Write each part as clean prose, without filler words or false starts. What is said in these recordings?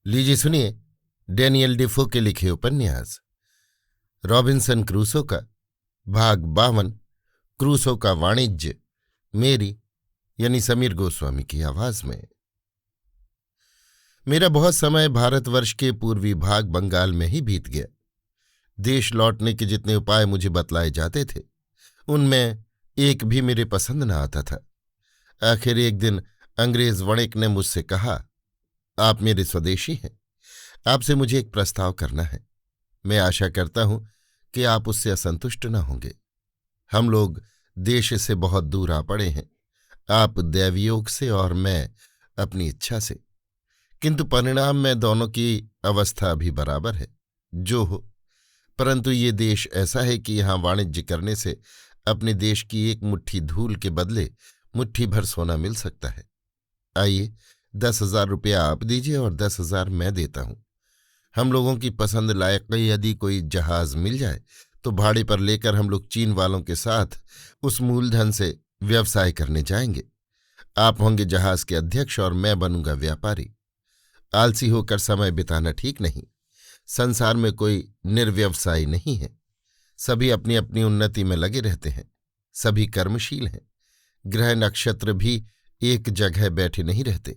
लीजिए सुनिए डैनियल डिफो के लिखे उपन्यास रॉबिन्सन क्रूसो का भाग 52 क्रूसो का वाणिज्य मेरी यानी समीर गोस्वामी की आवाज में। मेरा बहुत समय भारतवर्ष के पूर्वी भाग बंगाल में ही बीत गया। देश लौटने के जितने उपाय मुझे बतलाए जाते थे उनमें एक भी मेरे पसंद न आता था। आखिर एक दिन अंग्रेज वणिक ने मुझसे कहा, आप मेरे स्वदेशी हैं, आपसे मुझे एक प्रस्ताव करना है। मैं आशा करता हूं कि आप उससे असंतुष्ट न होंगे। हम लोग देश से बहुत दूर आ पड़े हैं, आप दैवयोग से और मैं अपनी इच्छा से, किंतु परिणाम में दोनों की अवस्था भी बराबर है। जो हो, परंतु ये देश ऐसा है कि यहाँ वाणिज्य करने से अपने देश की एक मुट्ठी धूल के बदले मुट्ठी भर सोना मिल सकता है। आइए 10,000 रुपया आप दीजिए और 10,000 मैं देता हूं। हम लोगों की पसंद लायक यदि कोई जहाज मिल जाए तो भाड़े पर लेकर हम लोग चीन वालों के साथ उस मूलधन से व्यवसाय करने जाएंगे। आप होंगे जहाज के अध्यक्ष और मैं बनूंगा व्यापारी। आलसी होकर समय बिताना ठीक नहीं। संसार में कोई निर्व्यवसायी नहीं है। सभी अपनी अपनी उन्नति में लगे रहते हैं। सभी कर्मशील हैं। ग्रह नक्षत्र भी एक जगह बैठे नहीं रहते।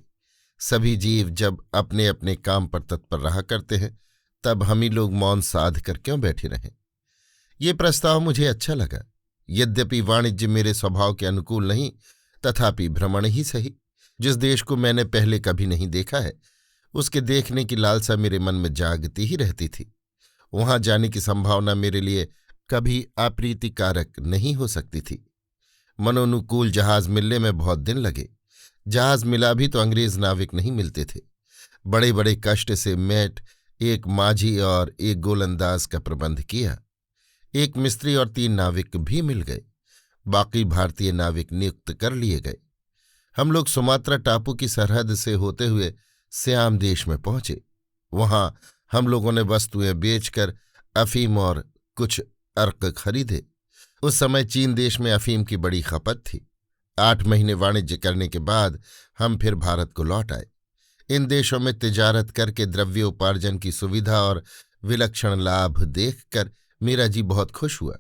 सभी जीव जब अपने अपने काम पर तत्पर रहा करते हैं तब हम ही लोग मौन साध कर क्यों बैठे रहें। ये प्रस्ताव मुझे अच्छा लगा। यद्यपि वाणिज्य मेरे स्वभाव के अनुकूल नहीं, तथापि भ्रमण ही सही। जिस देश को मैंने पहले कभी नहीं देखा है उसके देखने की लालसा मेरे मन में जागती ही रहती थी। वहां जाने की संभावना मेरे लिए कभी अप्रीतिकारक नहीं हो सकती थी। मनोनुकूल जहाज मिलने में बहुत दिन लगे। जहाज मिला भी तो अंग्रेज नाविक नहीं मिलते थे। बड़े बड़े कष्ट से मैट एक माझी और एक गोलंदाज का प्रबंध किया। एक मिस्त्री और 3 नाविक भी मिल गए। बाकी भारतीय नाविक नियुक्त कर लिए गए। हम लोग सुमात्रा टापू की सरहद से होते हुए सियाम देश में पहुंचे। वहां हम लोगों ने वस्तुएं बेचकर अफीम और कुछ अर्क खरीदे। उस समय चीन देश में अफीम की बड़ी खपत थी। 8 महीने वाणिज्य करने के बाद हम फिर भारत को लौट आए। इन देशों में तिजारत करके द्रव्योपार्जन की सुविधा और विलक्षण लाभ देखकर मेरा जी बहुत खुश हुआ।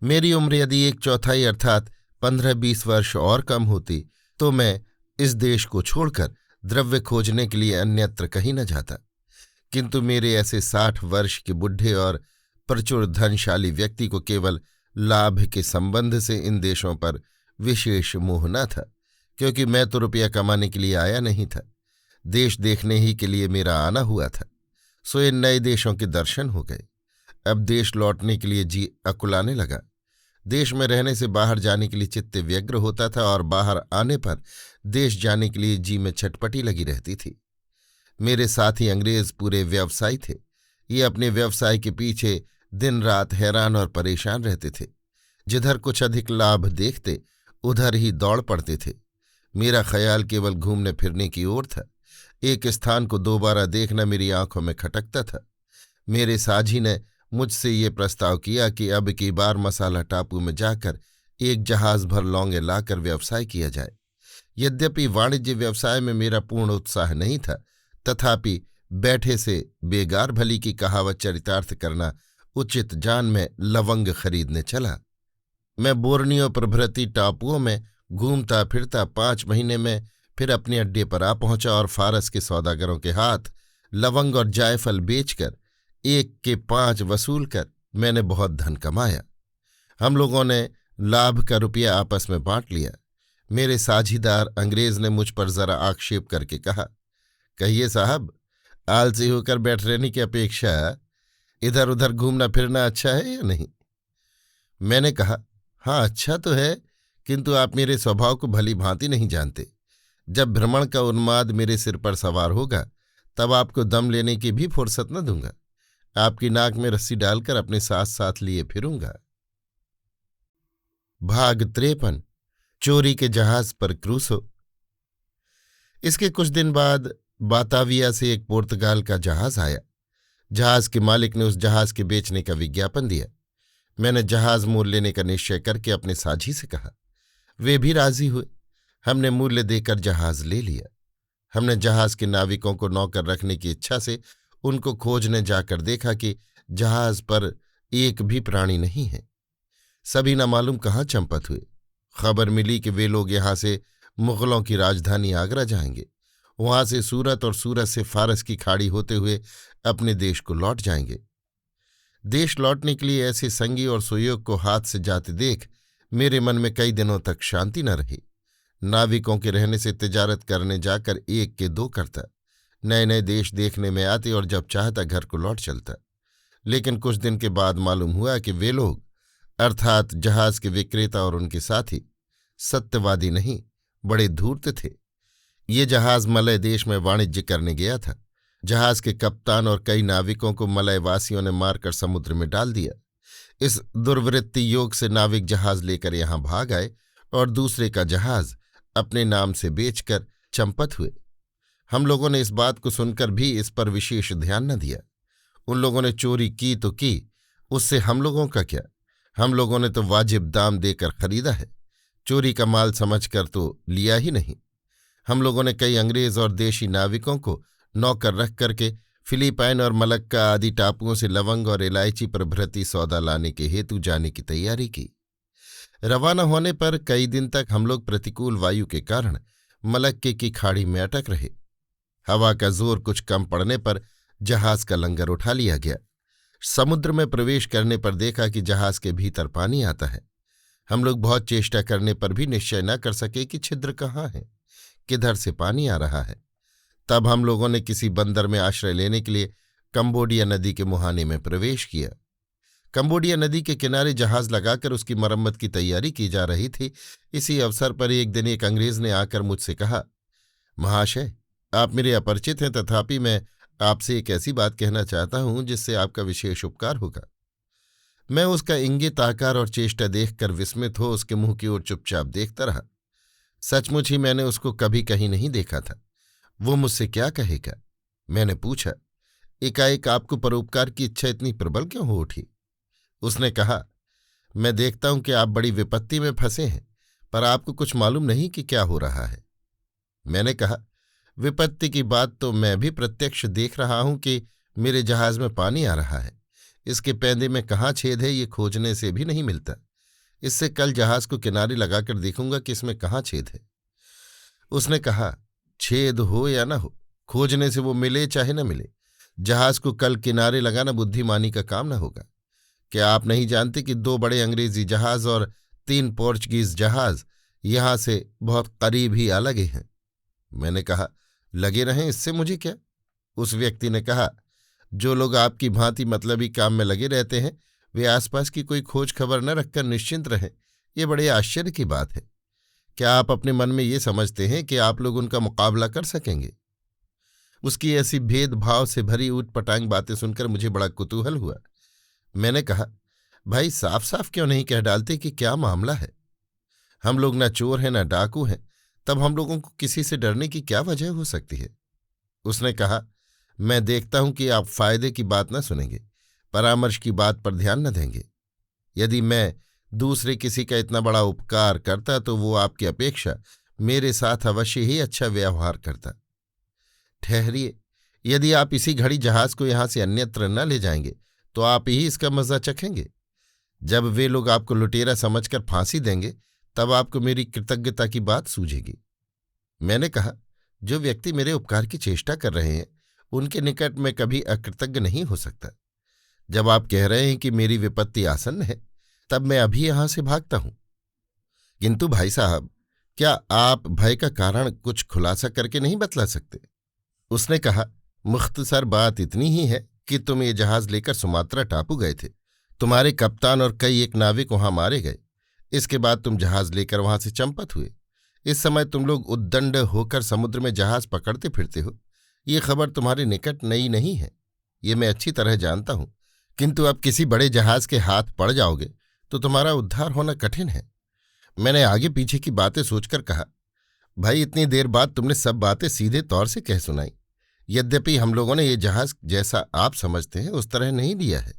मेरी उम्र यदि 1/4 अर्थात 15-20 वर्ष और कम होती तो मैं इस देश को छोड़कर द्रव्य खोजने के लिए अन्यत्र कहीं न जाता। किंतु मेरे ऐसे 60 वर्ष के बुढ़े और प्रचुर धनशाली व्यक्ति को केवल लाभ के संबंध से इन देशों पर विशेष मोह न था, क्योंकि मैं तो रुपया कमाने के लिए आया नहीं था। देश देखने ही के लिए मेरा आना हुआ था। सो इन नए देशों के दर्शन हो गए। अब देश लौटने के लिए जी अकुलाने लगा। देश में रहने से बाहर जाने के लिए चित्त व्यग्र होता था और बाहर आने पर देश जाने के लिए जी में छटपटी लगी रहती थी। मेरे साथी अंग्रेज पूरे व्यवसायी थे। ये अपने व्यवसाय के पीछे दिन रात हैरान और परेशान रहते थे। जिधर कुछ अधिक लाभ देखते उधर ही दौड़ पड़ते थे। मेरा ख्याल केवल घूमने फिरने की ओर था। एक स्थान को दोबारा देखना मेरी आंखों में खटकता था। मेरे साझी ने मुझसे ये प्रस्ताव किया कि अब की बार मसाला टापू में जाकर एक जहाज भर लौंगे लाकर व्यवसाय किया जाए। यद्यपि वाणिज्य व्यवसाय में मेरा पूर्ण उत्साह नहीं था, तथापि बैठे से बेगार भली की कहावत चरितार्थ करना उचित जान में लवंग खरीदने चला। मैं बोर्नियो प्रभृति टापुओं में घूमता फिरता 5 महीने में फिर अपने अड्डे पर आ पहुंचा और फारस के सौदागरों के हाथ लवंग और जायफल बेचकर 1 के 5 वसूल कर मैंने बहुत धन कमाया। हम लोगों ने लाभ का रुपया आपस में बांट लिया। मेरे साझीदार अंग्रेज ने मुझ पर जरा आक्षेप करके कहा, कहिए साहब, आलसी होकर बैठ रहने की अपेक्षा इधर उधर घूमना फिरना अच्छा है या नहीं? मैंने कहा, हाँ अच्छा तो है, किंतु आप मेरे स्वभाव को भली भांति नहीं जानते। जब भ्रमण का उन्माद मेरे सिर पर सवार होगा तब आपको दम लेने की भी फुर्सत न दूंगा। आपकी नाक में रस्सी डालकर अपने साथ साथ लिए फिरूंगा। भाग 53 चोरी के जहाज पर क्रूसो। इसके कुछ दिन बाद बाताविया से एक पुर्तगाल का जहाज आया। जहाज के मालिक ने उस जहाज के बेचने का विज्ञापन दिया। मैंने जहाज मोल लेने का निश्चय करके अपने साझी से कहा। वे भी राजी हुए। हमने मूल्य देकर जहाज ले लिया। हमने जहाज के नाविकों को नौकर रखने की इच्छा से उनको खोजने जाकर देखा कि जहाज पर एक भी प्राणी नहीं है। सभी न मालूम कहाँ चंपत हुए। खबर मिली कि वे लोग यहाँ से मुगलों की राजधानी आगरा जाएंगे, वहां से सूरत और सूरत से फारस की खाड़ी होते हुए अपने देश को लौट जाएंगे। देश लौटने के लिए ऐसे संगी और सुयोग को हाथ से जाते देख मेरे मन में कई दिनों तक शांति न रही। नाविकों के रहने से तिजारत करने जाकर एक के दो करता, नए नए देश देखने में आते और जब चाहता घर को लौट चलता। लेकिन कुछ दिन के बाद मालूम हुआ कि वे लोग अर्थात जहाज के विक्रेता और उनके साथी सत्यवादी नहीं, बड़े धूर्त थे। ये जहाज मलय देश में वाणिज्य करने गया था। जहाज के कप्तान और कई नाविकों को मलयवासियों ने मारकर समुद्र में डाल दिया। इस दुर्वृत्ति योग से नाविक जहाज लेकर यहां भाग आए और दूसरे का जहाज अपने नाम से बेचकर चंपत हुए। हम लोगों ने इस बात को सुनकर भी इस पर विशेष ध्यान न दिया। उन लोगों ने चोरी की तो की, उससे हम लोगों का क्या। हम लोगों ने तो वाजिब दाम देकर खरीदा है, चोरी का माल समझकर तो लिया ही नहीं। हम लोगों ने कई अंग्रेज और देशी नाविकों को नौकर रख करके फिलीपाइन और मलक्का आदि टापुओं से लवंग और इलायची प्रभृति सौदा लाने के हेतु जाने की तैयारी की। रवाना होने पर कई दिन तक हम लोग प्रतिकूल वायु के कारण मलक्के की खाड़ी में अटक रहे। हवा का जोर कुछ कम पड़ने पर जहाज का लंगर उठा लिया गया। समुद्र में प्रवेश करने पर देखा कि जहाज के भीतर पानी आता है। हम लोग बहुत चेष्टा करने पर भी निश्चय न कर सके कि छिद्र कहाँ है, किधर से पानी आ रहा है। तब हम लोगों ने किसी बंदर में आश्रय लेने के लिए कंबोडिया नदी के मुहाने में प्रवेश किया। कंबोडिया नदी के किनारे जहाज लगाकर उसकी मरम्मत की तैयारी की जा रही थी। इसी अवसर पर एक दिन एक अंग्रेज ने आकर मुझसे कहा, महाशय, आप मेरे अपरिचित हैं, तथापि मैं आपसे एक ऐसी बात कहना चाहता हूं जिससे आपका विशेष उपकार होगा। मैं उसका इंगित आकार और चेष्टा देखकर विस्मित हो उसके मुंह की ओर चुपचाप देखता रहा। सचमुच ही मैंने उसको कभी कहीं नहीं देखा था। वो मुझसे क्या कहेगा? मैंने पूछा, एकाएक आपको परोपकार की इच्छा इतनी प्रबल क्यों हो उठी? उसने कहा, मैं देखता हूं कि आप बड़ी विपत्ति में फंसे हैं, पर आपको कुछ मालूम नहीं कि क्या हो रहा है। मैंने कहा, विपत्ति की बात तो मैं भी प्रत्यक्ष देख रहा हूं कि मेरे जहाज में पानी आ रहा है। इसके पैंदे में कहाँ छेद है ये खोजने से भी नहीं मिलता। इससे कल जहाज को किनारे लगाकर देखूंगा कि इसमें कहाँ छेद है। उसने कहा, छेद हो या न हो, खोजने से वो मिले चाहे न मिले, जहाज को कल किनारे लगाना बुद्धिमानी का काम न होगा। क्या आप नहीं जानते कि 2 बड़े अंग्रेजी जहाज और 3 पोर्चुगीज जहाज यहां से बहुत करीब ही आ लगे हैं? मैंने कहा, लगे रहें, इससे मुझे क्या? उस व्यक्ति ने कहा, जो लोग आपकी भांति मतलबी काम में लगे रहते हैं वे आसपास की कोई खोज खबर न रखकर निश्चिंत रहें, ये बड़े आश्चर्य की बात है। क्या आप अपने मन में ये समझते हैं कि आप लोग उनका मुकाबला कर सकेंगे? उसकी ऐसी भेदभाव से भरी ऊटपटांग बातें सुनकर मुझे बड़ा कुतूहल हुआ। मैंने कहा, भाई, साफ साफ क्यों नहीं कह डालते कि क्या मामला है? हम लोग न चोर हैं न डाकू हैं, तब हम लोगों को किसी से डरने की क्या वजह हो सकती है? उसने कहा, मैं देखता हूं कि आप फायदे की बात न सुनेंगे, परामर्श की बात पर ध्यान न देंगे। यदि मैं दूसरे किसी का इतना बड़ा उपकार करता तो वो आपकी अपेक्षा मेरे साथ अवश्य ही अच्छा व्यवहार करता। ठहरिए, यदि आप इसी घड़ी जहाज को यहां से अन्यत्र न ले जाएंगे तो आप ही इसका मजा चखेंगे। जब वे लोग आपको लुटेरा समझकर फांसी देंगे तब आपको मेरी कृतज्ञता की बात सूझेगी। मैंने कहा, जो व्यक्ति मेरे उपकार की चेष्टा कर रहे हैं उनके निकट में कभी अकृतज्ञ नहीं हो सकता। जब आप कह रहे हैं कि मेरी विपत्ति आसन्न है तब मैं अभी यहां से भागता हूं। किंतु भाई साहब, क्या आप भय का कारण कुछ खुलासा करके नहीं बतला सकते? उसने कहा, मुख्तसर बात इतनी ही है कि तुम ये जहाज लेकर सुमात्रा टापू गए थे। तुम्हारे कप्तान और कई एक नाविक वहां मारे गए। इसके बाद तुम जहाज लेकर वहां से चंपत हुए। इस समय तुम लोग उद्दंड होकर समुद्र में जहाज पकड़ते फिरते हो। ये खबर तुम्हारे निकट नई नहीं है, ये मैं अच्छी तरह जानता हूं। किंतु अब किसी बड़े जहाज के हाथ पड़ जाओगे तो तुम्हारा उद्धार होना कठिन है। मैंने आगे पीछे की बातें सोचकर कहा, भाई, इतनी देर बाद तुमने सब बातें सीधे तौर से कह सुनाई। यद्यपि हम लोगों ने ये जहाज जैसा आप समझते हैं उस तरह नहीं लिया है,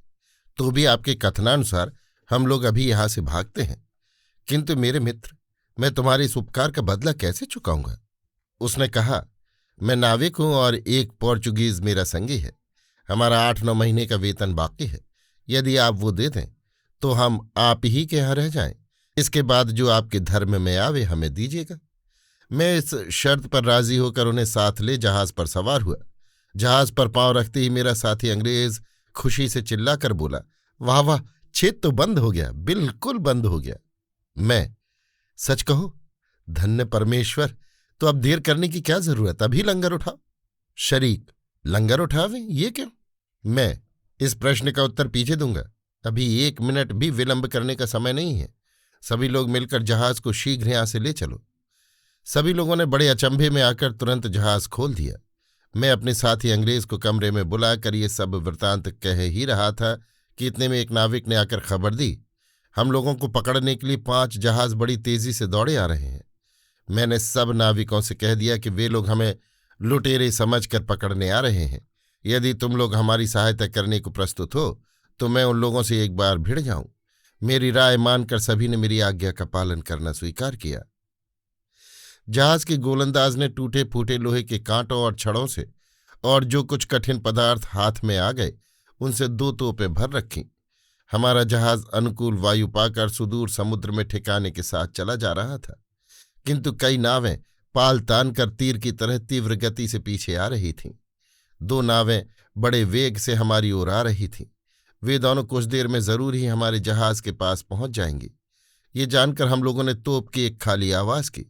तो भी आपके कथनानुसार हम लोग अभी यहां से भागते हैं। किंतु मेरे मित्र, मैं तुम्हारे इस उपकार का बदला कैसे चुकाऊंगा? उसने कहा, मैं नाविक हूं और एक पोर्चुगीज मेरा संगी है। हमारा 8-9 महीने का वेतन बाकी है। यदि आप वो दे दें तो हम आप ही के यहाँ रह जाएं। इसके बाद जो आपके धर्म में आवे हमें दीजिएगा। मैं इस शर्त पर राजी होकर उन्हें साथ ले जहाज पर सवार हुआ। जहाज पर पांव रखते ही मेरा साथी अंग्रेज खुशी से चिल्लाकर बोला, वाह वाह, छेद तो बंद हो गया, बिल्कुल बंद हो गया। मैं, सच कहो? धन्य परमेश्वर, तो अब देर करने की क्या जरूरत, अभी लंगर उठाओ। शरीक, लंगर उठावे, ये क्यों? मैं, इस प्रश्न का उत्तर पीछे दूंगा। अभी 1 मिनट भी विलंब करने का समय नहीं है। सभी लोग मिलकर जहाज को शीघ्र यहां से ले चलो। सभी लोगों ने बड़े अचंभे में आकर तुरंत जहाज खोल दिया। मैं अपने साथी अंग्रेज को कमरे में बुलाकर ये सब वृतांत कह ही रहा था कि इतने में एक नाविक ने आकर खबर दी, हम लोगों को पकड़ने के लिए 5 जहाज बड़ी तेजी से दौड़े आ रहे हैं। मैंने सब नाविकों से कह दिया कि वे लोग हमें लुटेरे समझकर पकड़ने आ रहे हैं। यदि तुम लोग हमारी सहायता करने को प्रस्तुत हो तो मैं उन लोगों से एक बार भिड़ जाऊं। मेरी राय मानकर सभी ने मेरी आज्ञा का पालन करना स्वीकार किया। जहाज के गोलंदाज ने टूटे फूटे लोहे के कांटों और छड़ों से और जो कुछ कठिन पदार्थ हाथ में आ गए उनसे 2 तोपें भर रखीं। हमारा जहाज अनुकूल वायु पाकर सुदूर समुद्र में ठिकाने के साथ चला जा रहा था, किंतु कई नावें पाल तान कर तीर की तरह तीव्र गति से पीछे आ रही थीं। 2 नावें बड़े वेग से हमारी ओर आ रही थीं। वे दोनों कुछ देर में जरूर ही हमारे जहाज के पास पहुंच जाएंगी। ये जानकर हम लोगों ने तोप की एक खाली आवाज की,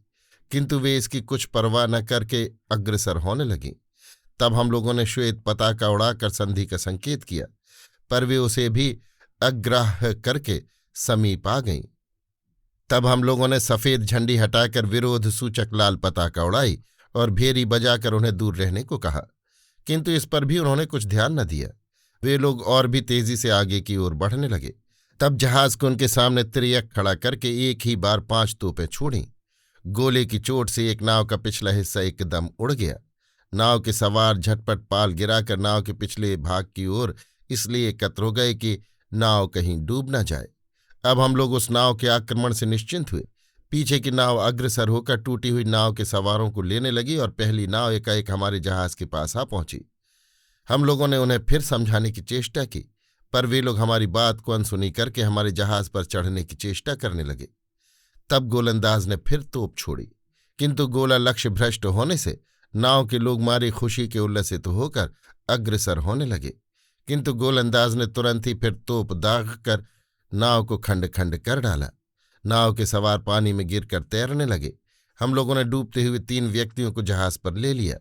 किंतु वे इसकी कुछ परवाह न करके अग्रसर होने लगीं। तब हम लोगों ने श्वेत पताका उड़ाकर संधि का संकेत किया, पर वे उसे भी अग्राह्य करके समीप आ गईं। तब हम लोगों ने सफेद झंडी हटाकर विरोध सूचक लाल पताका उड़ाई और भेरी बजाकर उन्हें दूर रहने को कहा, किंतु इस पर भी उन्होंने कुछ ध्यान न दिया। वे लोग और भी तेजी से आगे की ओर बढ़ने लगे। तब जहाज को उनके सामने त्रियक खड़ा करके एक ही बार 5 तोपें छोड़ीं। गोले की चोट से एक नाव का पिछला हिस्सा एकदम उड़ गया। नाव के सवार झटपट पाल गिराकर नाव के पिछले भाग की ओर इसलिए एकत्र हो गए कि नाव कहीं डूब न जाए। अब हम लोग उस नाव के आक्रमण से निश्चिंत हुए। पीछे की नाव अग्रसर होकर टूटी हुई नाव के सवारों को लेने लगी और पहली नाव एकाएक हमारे जहाज के पास आ पहुंची। हम लोगों ने उन्हें फिर समझाने की चेष्टा की, पर वे लोग हमारी बात को अनसुनी करके हमारे जहाज पर चढ़ने की चेष्टा करने लगे। तब गोलंदाज ने फिर तोप छोड़ी, किंतु गोला लक्ष्य भ्रष्ट होने से नाव के लोग मारे खुशी के उल्लसित होकर अग्रसर होने लगे, किंतु गोलंदाज ने तुरंत ही फिर तोप दाग कर नाव को खंड खंड कर डाला। नाव के सवार पानी में गिरकर तैरने लगे। हम लोगों ने डूबते हुए 3 व्यक्तियों को जहाज पर ले लिया।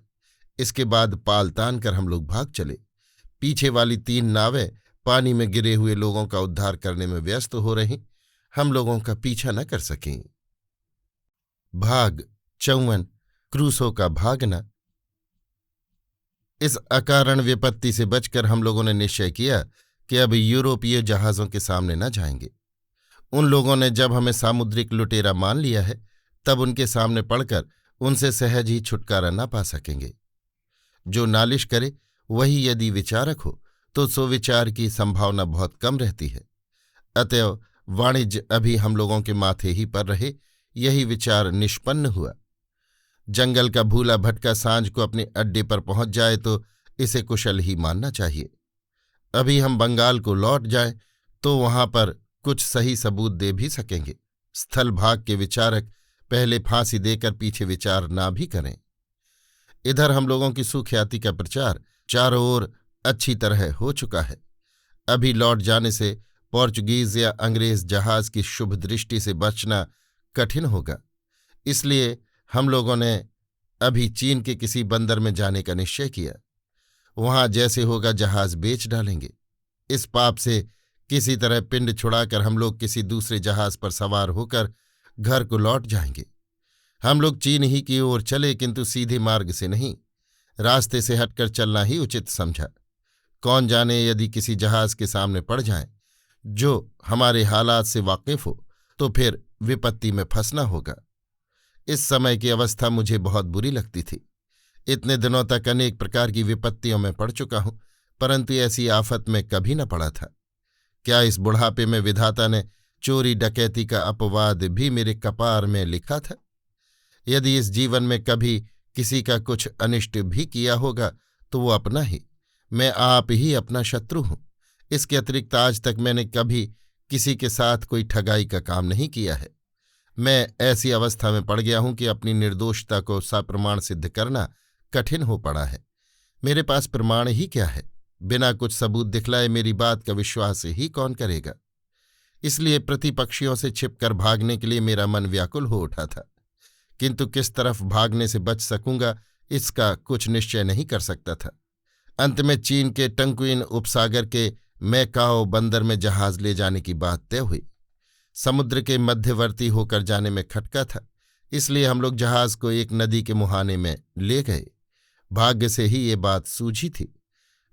इसके बाद पाल तान कर हम लोग भाग चले। पीछे वाली 3 नावें पानी में गिरे हुए लोगों का उद्धार करने में व्यस्त हो रहीं। हम लोगों का पीछा न कर सकें। भाग 54 क्रूसो का भागना। इस अकारण विपत्ति से बचकर हम लोगों ने निश्चय किया कि अब यूरोपीय जहाज़ों के सामने न जाएंगे। उन लोगों ने जब हमें सामुद्रिक लुटेरा मान लिया है, तब उनके सामने पड़कर उनसे सहज ही छुटकारा न पा सकेंगे। जो नालिश करे वही यदि विचारक हो तो सुविचार की संभावना बहुत कम रहती है। अतएव वाणिज्य अभी हम लोगों के माथे ही पर रहे, यही विचार निष्पन्न हुआ। जंगल का भूला भटका सांझ को अपने अड्डे पर पहुंच जाए तो इसे कुशल ही मानना चाहिए। अभी हम बंगाल को लौट जाएं तो वहां पर कुछ सही सबूत दे भी सकेंगे। स्थल भाग के विचारक पहले फांसी देकर पीछे विचार ना भी करें। इधर हम लोगों की सुख्याति का प्रचार चारों ओर अच्छी तरह हो चुका है। अभी लौट जाने से पोर्चुगीज या अंग्रेज जहाज की शुभ दृष्टि से बचना कठिन होगा। इसलिए हम लोगों ने अभी चीन के किसी बंदर में जाने का निश्चय किया। वहां जैसे होगा जहाज बेच डालेंगे। इस पाप से किसी तरह पिंड छुड़ाकर हम लोग किसी दूसरे जहाज पर सवार होकर घर को लौट जाएंगे। हम लोग चीन ही की ओर चले, किंतु सीधे मार्ग से नहीं, रास्ते से हटकर चलना ही उचित समझा। कौन जाने यदि किसी जहाज के सामने पड़ जाएं जो हमारे हालात से वाकिफ हो तो फिर विपत्ति में फंसना होगा। इस समय की अवस्था मुझे बहुत बुरी लगती थी। इतने दिनों तक अनेक प्रकार की विपत्तियों में पड़ चुका हूं, परंतु ऐसी आफत में कभी न पड़ा था। क्या इस बुढ़ापे में विधाता ने चोरी डकैती का अपवाद भी मेरे कपार में लिखा था? यदि इस जीवन में कभी किसी का कुछ अनिष्ट भी किया होगा तो वो अपना ही। मैं आप ही अपना शत्रु हूं। इसके अतिरिक्त आज तक मैंने कभी किसी के साथ कोई ठगाई का काम नहीं किया है। मैं ऐसी अवस्था में पड़ गया हूं कि अपनी निर्दोषता को सप्रमाण सिद्ध करना कठिन हो पड़ा है। मेरे पास प्रमाण ही क्या है? बिना कुछ सबूत दिखलाए मेरी बात का विश्वास ही कौन करेगा? इसलिए प्रतिपक्षियों से छिपकर भागने के लिए मेरा मन व्याकुल हो उठा था, किंतु किस तरफ भागने से बच सकूंगा इसका कुछ निश्चय नहीं कर सकता था। अंत में चीन के टंक्विन उपसागर के मैकाओ बंदर में जहाज ले जाने की बात तय हुई। समुद्र के मध्यवर्ती होकर जाने में खटका था, इसलिए हम लोग जहाज को एक नदी के मुहाने में ले गए। भाग्य से ही ये बात सूझी थी।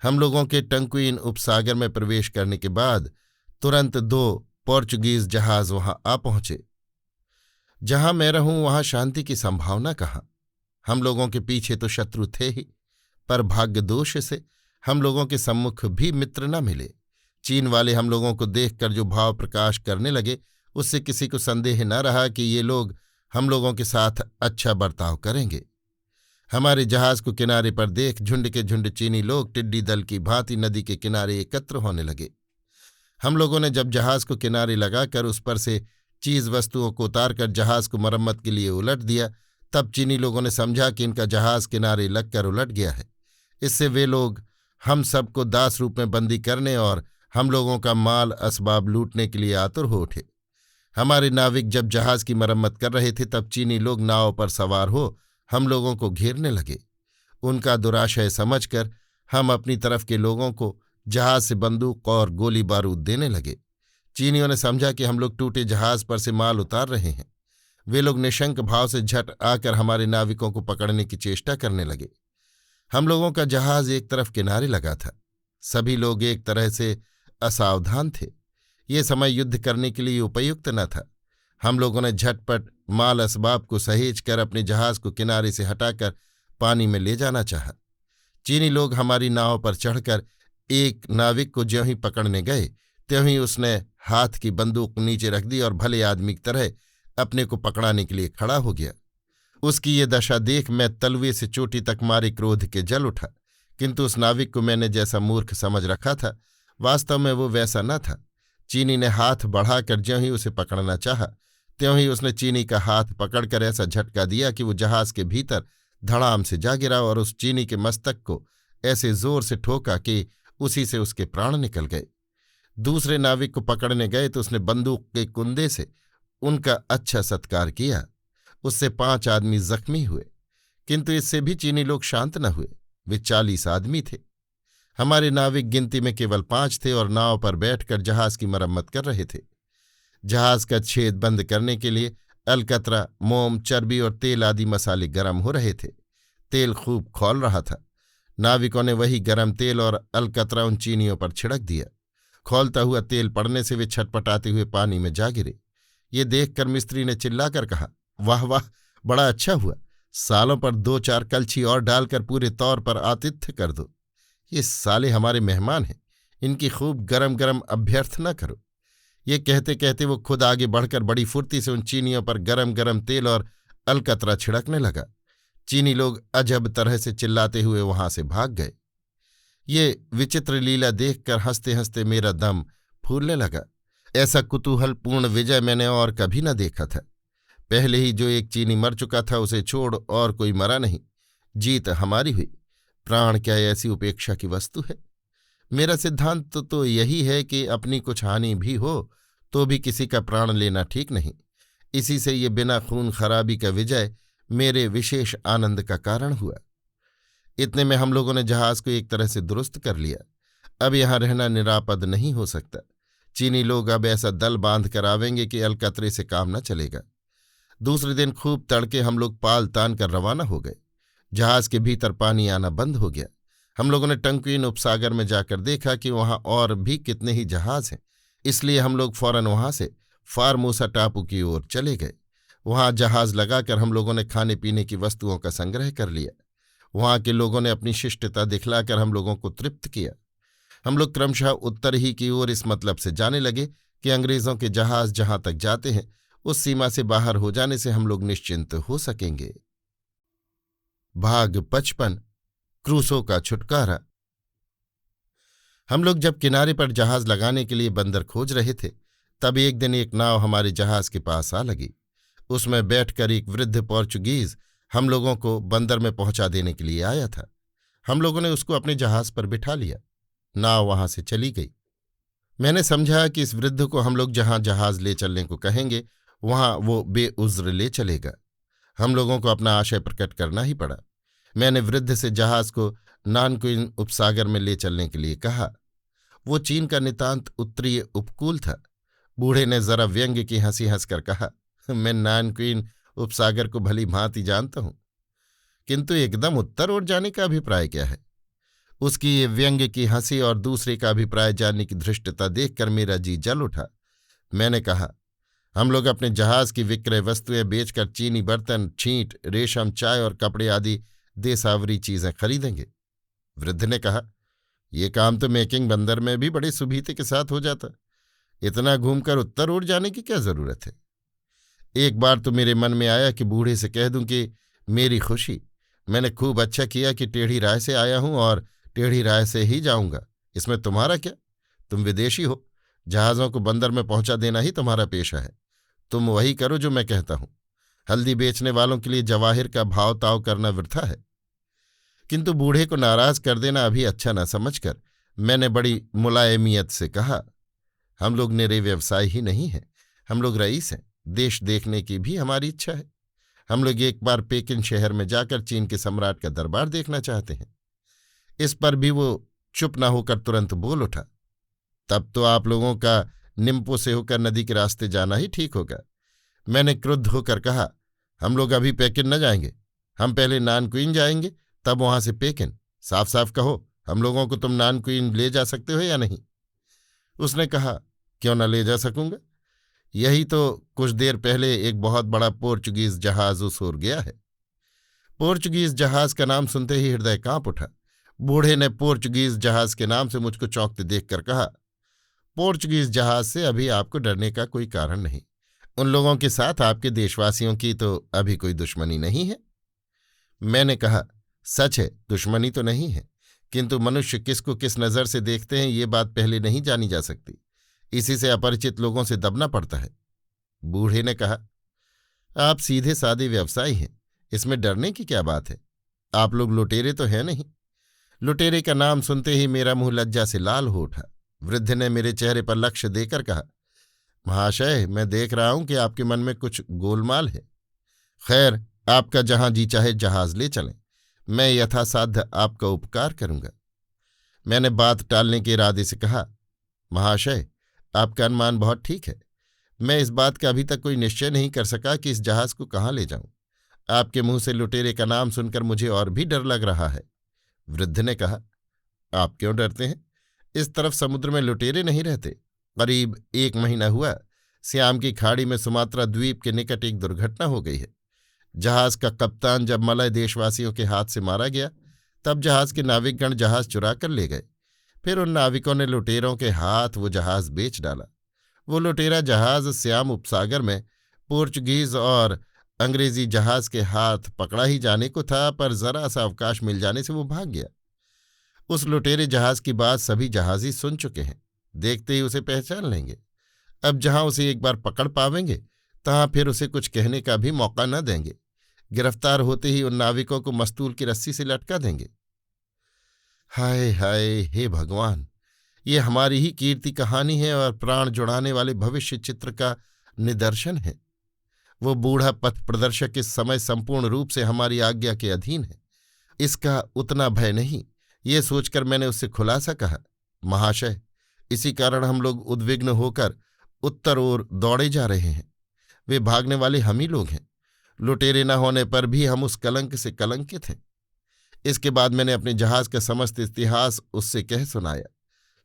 हम लोगों के टंक्विन उपसागर में प्रवेश करने के बाद तुरंत 2 पोर्चुगीज जहाज वहां आ पहुंचे। जहां मैं रहूं वहां शांति की संभावना कहाँ? हम लोगों के पीछे तो शत्रु थे ही, पर भाग्य दोष से हम लोगों के सम्मुख भी मित्र न मिले। चीन वाले हम लोगों को देखकर जो भाव प्रकाश करने लगे, उससे किसी को संदेह न रहा कि ये लोग हम लोगों के साथ अच्छा बर्ताव करेंगे। हमारे जहाज को किनारे पर देख झुंड के झुंड चीनी लोग टिड्डी दल की भांति नदी के किनारे एकत्र होने लगे। हम लोगों ने जब जहाज को किनारे लगाकर उस पर से चीज वस्तुओं को उतारकर जहाज को मरम्मत के लिए उलट दिया, तब चीनी लोगों ने समझा कि इनका जहाज किनारे लगकर उलट गया है। इससे वे लोग हम सबको दास रूप में बंदी करने और हम लोगों का माल असबाब लूटने के लिए आतुर हो उठे। हमारे नाविक जब जहाज की मरम्मत कर रहे थे, तब चीनी लोग नाव पर सवार हो हम लोगों को घेरने लगे। उनका दुराशय समझकर हम अपनी तरफ के लोगों को जहाज से बंदूक और गोली बारूद देने लगे। चीनियों ने समझा कि हम लोग टूटे जहाज पर से माल उतार रहे हैं। वे लोग निशंक भाव से झट आकर हमारे नाविकों को पकड़ने की चेष्टा करने लगे। हम लोगों का जहाज एक तरफ किनारे लगा था। सभी लोग एक तरह से असावधान थे। ये समय युद्ध करने के लिए उपयुक्त न था। हम लोगों ने झटपट माल असबाब को सहेज कर अपने जहाज को किनारे से हटाकर पानी में ले जाना चाहा। चीनी लोग हमारी नाव पर चढ़कर एक नाविक को ज्यों ही पकड़ने गए, त्यों ही उसने हाथ की बंदूक नीचे रख दी और भले आदमी की तरह अपने को पकड़ाने के लिए खड़ा हो गया। उसकी ये दशा देख मैं तलवे से चोटी तक मारे क्रोध के जल उठा, किंतु उस नाविक को मैंने जैसा मूर्ख समझ रखा था, वास्तव में वो वैसा न था। चीनी ने हाथ बढ़ाकर ज्यों ही उसे पकड़ना चाहा, त्यों ही उसने चीनी का हाथ पकड़कर ऐसा झटका दिया कि वो जहाज के भीतर धड़ाम से जा गिरा और उस चीनी के मस्तक को ऐसे जोर से ठोका कि उसी से उसके प्राण निकल गए। दूसरे नाविक को पकड़ने गए तो उसने बंदूक के कुंदे से उनका अच्छा सत्कार किया। उससे 5 आदमी जख्मी हुए, किंतु इससे भी चीनी लोग शांत न हुए। वे 40 आदमी थे। हमारे नाविक गिनती में केवल 5 थे और नाव पर बैठकर जहाज की मरम्मत कर रहे थे। जहाज का छेद बंद करने के लिए अलकतरा, मोम, चर्बी और तेल आदि मसाले गर्म हो रहे थे। तेल खूब खौल रहा था। नाविकों ने वही गर्म तेल और अलकतरा उन चीनियों पर छिड़क दिया। खौलता हुआ तेल पड़ने से वे छटपटाते हुए पानी में जा गिरे। ये देखकर मिस्त्री ने चिल्लाकर कहा, वाह वाह, बड़ा अच्छा हुआ। सालों पर 2-4 कलछी और डालकर पूरे तौर पर आतिथ्य कर दो। ये साले हमारे मेहमान हैं, इनकी खूब गरम गरम अभ्यर्थना करो। ये कहते कहते वो खुद आगे बढ़कर बड़ी फुर्ती से उन चीनियों पर गरम गरम तेल और अलकतरा छिड़कने लगा। चीनी लोग अजब तरह से चिल्लाते हुए वहां से भाग गए। ये विचित्र लीला देखकर हंसते हंसते मेरा दम फूलने लगा। ऐसा कुतूहलपूर्ण विजय मैंने और कभी न देखा था। पहले ही जो एक चीनी मर चुका था उसे छोड़ और कोई मरा नहीं। जीत हमारी हुई। प्राण क्या ऐसी उपेक्षा की वस्तु है? मेरा सिद्धांत तो यही है कि अपनी कुछ हानि भी हो तो भी किसी का प्राण लेना ठीक नहीं। इसी से ये बिना खून खराबी का विजय मेरे विशेष आनंद का कारण हुआ। इतने में हम लोगों ने जहाज को एक तरह से दुरुस्त कर लिया। अब यहां रहना निरापद नहीं हो सकता। चीनी लोग अब ऐसा दल बांध कर आवेंगे कि अलकतरे से काम न चलेगा। दूसरे दिन खूब तड़के हम लोग पाल तान कर रवाना हो गए। जहाज के भीतर पानी आना बंद हो गया। हम लोगों ने टंक्विन उपसागर में जाकर देखा कि वहां और भी कितने ही जहाज हैं। इसलिए हम लोग फौरन वहां से फार्मोसा टापू की ओर चले गए। वहां जहाज लगाकर हम लोगों ने खाने पीने की वस्तुओं का संग्रह कर लिया। वहां के लोगों ने अपनी शिष्टता दिखलाकर हम लोगों को तृप्त किया। हम लोग क्रमशः उत्तर ही की ओर इस मतलब से जाने लगे कि अंग्रेजों के जहाज जहां तक जाते हैं उस सीमा से बाहर हो जाने से हम लोग निश्चिंत हो सकेंगे। भाग 55 क्रूसो का छुटकारा। हम लोग जब किनारे पर जहाज लगाने के लिए बंदर खोज रहे थे, तब एक दिन एक नाव हमारे जहाज के पास आ लगी। उसमें बैठकर एक वृद्ध पोर्चुगीज हम लोगों को बंदर में पहुंचा देने के लिए आया था। हम लोगों ने उसको अपने जहाज पर बिठा लिया। नाव वहां से चली गई। मैंने समझा कि इस वृद्ध को हम लोग जहां जहाज ले चलने को कहेंगे, वहां वो बेउज्र ले चलेगा। हम लोगों को अपना आशय प्रकट करना ही पड़ा। मैंने वृद्ध से जहाज को नानकुइन उपसागर में ले चलने के लिए कहा। वो चीन का नितांत उत्तरीय उपकूल था। बूढ़े ने जरा व्यंग्य की हंसी हंसकर कहा, मैं नानकुइन उपसागर को भली भांति जानता हूं, किंतु एकदम उत्तर ओर जाने का अभिप्राय क्या है? उसकी ये व्यंग्य की हंसी और दूसरे का अभिप्राय जानने की धृष्टता देखकर मेरा जी जल उठा। मैंने कहा, हम लोग अपने जहाज की विक्रय वस्तुएं बेचकर चीनी बर्तन, छींट, रेशम, चाय और कपड़े आदि देसावरी चीजें खरीदेंगे। वृद्ध ने कहा, यह काम तो मेकिंग बंदर में भी बड़े सुभीते के साथ हो जाता। इतना घूमकर उत्तर ओर जाने की क्या जरूरत है? एक बार तो मेरे मन में आया कि बूढ़े से कह दूं कि मेरी खुशी, मैंने खूब अच्छा किया कि टेढ़ी राय से आया हूं और टेढ़ी राय से ही जाऊंगा। इसमें तुम्हारा क्या? तुम विदेशी हो, जहाजों को बंदर में पहुंचा देना ही तुम्हारा पेशा है। तुम वही करो जो मैं कहता हूं। हल्दी बेचने वालों के लिए जवाहिर का भाव ताव करना वृथा है। किंतु बूढ़े को नाराज कर देना अभी अच्छा न समझकर मैंने बड़ी मुलायमियत से कहा, हम लोग निरे व्यवसाय ही नहीं हैं, हम लोग रईस हैं। देश देखने की भी हमारी इच्छा है। हम लोग एक बार पेकिन शहर में जाकर चीन के सम्राट का दरबार देखना चाहते हैं। इस पर भी वो चुप न होकर तुरंत बोल उठा, तब तो आप लोगों का निम्पो से होकर नदी के रास्ते जाना ही ठीक होगा। मैंने क्रुद्ध होकर कहा, हम लोग अभी पेकिन न जाएंगे, हम पहले नानकुइन जाएंगे, तब वहां से पेकिन। साफ साफ कहो, हम लोगों को तुम नानकुइन ले जा सकते हो या नहीं? उसने कहा, क्यों न ले जा सकूंगा? यही तो कुछ देर पहले एक बहुत बड़ा पोर्चुगीज जहाज उस ओर गया है। पोर्चुगीज जहाज का नाम सुनते ही हृदय कांप उठा। बूढ़े ने पोर्चुगीज जहाज के नाम से मुझको चौंकते देखकर कहा, पोर्चुगीज जहाज से अभी आपको डरने का कोई कारण नहीं। उन लोगों के साथ आपके देशवासियों की तो अभी कोई दुश्मनी नहीं है। मैंने कहा, सच है, दुश्मनी तो नहीं है, किंतु मनुष्य किसको किस नज़र से देखते हैं ये बात पहले नहीं जानी जा सकती। इसी से अपरिचित लोगों से दबना पड़ता है। बूढ़े ने कहा, आप सीधे सादे व्यवसायी हैं, इसमें डरने की क्या बात है? आप लोग लुटेरे तो हैं नहीं। लुटेरे का नाम सुनते ही मेरा मुंह लज्जा से लाल हो उठा। वृद्ध ने मेरे चेहरे पर लक्ष्य देकर कहा, महाशय, मैं देख रहा हूं कि आपके मन में कुछ गोलमाल है। खैर, आपका जहां जी चाहे जहाज ले चलें, मैं यथासाध्य आपका उपकार करूंगा। मैंने बात टालने के इरादे से कहा, महाशय, आपका अनुमान बहुत ठीक है। मैं इस बात का अभी तक कोई निश्चय नहीं कर सका कि इस जहाज को कहाँ ले जाऊं। आपके मुंह से लुटेरे का नाम सुनकर मुझे और भी डर लग रहा है। वृद्ध ने कहा, आप क्यों डरते हैं? इस तरफ समुद्र में लुटेरे नहीं रहते। करीब 1 महीना हुआ, सियाम की खाड़ी में सुमात्रा द्वीप के निकट एक दुर्घटना हो गई है। जहाज का कप्तान जब मलय देशवासियों के हाथ से मारा गया, तब जहाज के नाविकगण जहाज चुरा कर ले गए। फिर उन नाविकों ने लुटेरों के हाथ वो जहाज बेच डाला। वो लुटेरा जहाज श्याम उपसागर में पोर्चुगीज और अंग्रेजी जहाज के हाथ पकड़ा ही जाने को था, पर जरा सा अवकाश मिल जाने से वो भाग गया। उस लुटेरे जहाज की बात सभी जहाजी सुन चुके हैं, देखते ही उसे पहचान लेंगे। अब जहां उसे एक बार पकड़ पावेंगे, तहां फिर उसे कुछ कहने का भी मौका न देंगे। गिरफ्तार होते ही उन नाविकों को मस्तूल की रस्सी से लटका देंगे। हाय हाय, हे भगवान, ये हमारी ही कीर्ति कहानी है और प्राण जुड़ाने वाले भविष्य चित्र का निदर्शन है। वो बूढ़ा पथ प्रदर्शक इस समय संपूर्ण रूप से हमारी आज्ञा के अधीन है। इसका उतना भय नहीं, ये सोचकर मैंने उससे खुलासा कहा, महाशय, इसी कारण हम लोग उद्विग्न होकर उत्तर ओर दौड़े जा रहे हैं। वे भागने वाले हम ही लोग हैं। लुटेरे न होने पर भी हम उस कलंक से कलंकित हैं। इसके बाद मैंने अपने जहाज का समस्त इतिहास उससे कह सुनाया।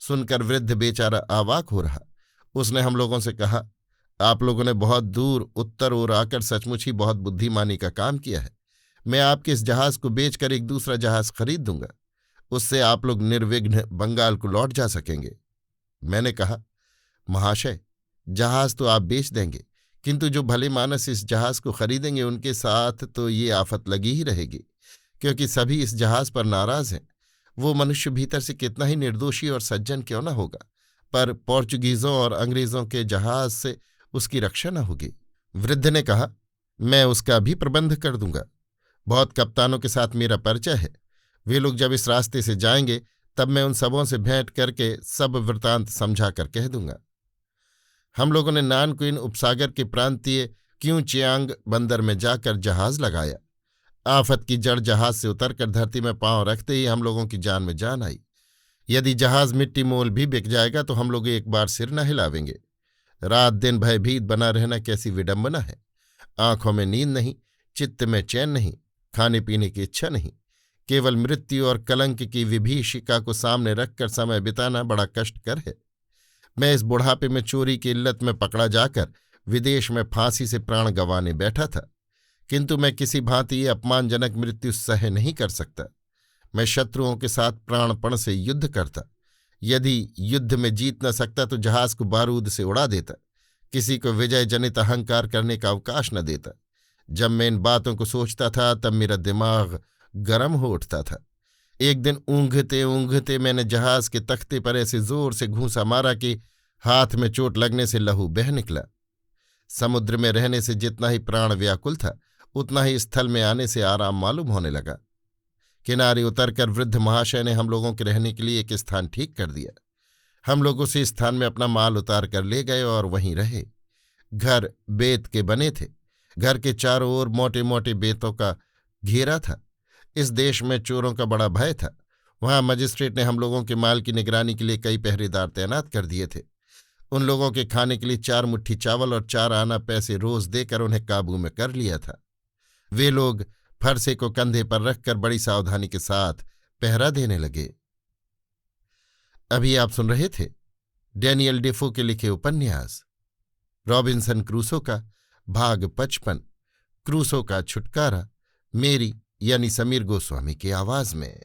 सुनकर वृद्ध बेचारा अवाक हो रहा। उसने हम लोगों से कहा, आप लोगों ने बहुत दूर उत्तर ओर आकर सचमुच ही बहुत बुद्धिमानी का काम किया है। मैं आपके इस जहाज को बेचकर एक दूसरा जहाज खरीद दूंगा। उससे आप लोग निर्विघ्न बंगाल को लौट जा सकेंगे। मैंने कहा, महाशय, जहाज तो आप बेच देंगे, किंतु जो भले मानस इस जहाज को खरीदेंगे उनके साथ तो ये आफत लगी ही रहेगी क्योंकि सभी इस जहाज पर नाराज हैं। वो मनुष्य भीतर से कितना ही निर्दोषी और सज्जन क्यों न होगा, पर पोर्चुगीजों और अंग्रेजों के जहाज से उसकी रक्षा न होगी। वृद्ध ने कहा, मैं उसका भी प्रबंध कर दूंगा। बहुत कप्तानों के साथ मेरा परिचय है। वे लोग जब इस रास्ते से जाएंगे तब मैं उन सबों से भेंट करके सब वृतांत समझा कर कह दूंगा। हम लोगों ने नानकुइन उपसागर के प्रांतीय क्यूचियांग बंदर में जाकर जहाज लगाया। आफत की जड़ जहाज से उतरकर धरती में पांव रखते ही हम लोगों की जान में जान आई। यदि जहाज मिट्टी मोल भी बिक जाएगा तो हम लोग एक बार सिर न हिलावेंगे। रात दिन भयभीत बना रहना कैसी विडंबना है। आंखों में नींद नहीं, चित्त में चैन नहीं, खाने पीने की इच्छा नहीं, केवल मृत्यु और कलंक की विभीषिका को सामने रखकर समय बिताना बड़ा कष्टकर है। मैं इस बुढ़ापे में चोरी की इल्लत में पकड़ा जाकर विदेश में फांसी से प्राण गंवाने बैठा था, किंतु मैं किसी भांति ये अपमानजनक मृत्यु सह नहीं कर सकता। मैं शत्रुओं के साथ प्राणपण से युद्ध करता। यदि युद्ध में जीत न सकता तो जहाज को बारूद से उड़ा देता, किसी को विजय जनित अहंकार करने का अवकाश न देता। जब मैं इन बातों को सोचता था तब मेरा दिमाग गर्म हो उठता था। एक दिन ऊँघते ऊँघते मैंने जहाज के तख्ते पर ऐसे जोर से घूंसा मारा कि हाथ में चोट लगने से लहू बह निकला। समुद्र में रहने से जितना ही प्राण व्याकुल था उतना ही स्थल में आने से आराम मालूम होने लगा। किनारे उतरकर वृद्ध महाशय ने हम लोगों के रहने के लिए एक स्थान ठीक कर दिया। हम लोग उसी स्थान में अपना माल उतार कर ले गए और वहीं रहे। घर बेत के बने थे। घर के चारों ओर मोटे मोटे बेतों का घेरा था। इस देश में चोरों का बड़ा भय था। वहां मजिस्ट्रेट ने हम लोगों के माल की निगरानी के लिए कई पहरेदार तैनात कर दिए थे। उन लोगों के खाने के लिए 4 मुट्ठी चावल और 4 आना पैसे रोज देकर उन्हें काबू में कर लिया था। वे लोग फरसे को कंधे पर रखकर बड़ी सावधानी के साथ पहरा देने लगे। अभी आप सुन रहे थे डैनियल डेफो के लिखे उपन्यास रॉबिन्सन क्रूसो का भाग 55 क्रूसो का छुटकारा, मेरी यानी समीर गोस्वामी की आवाज में।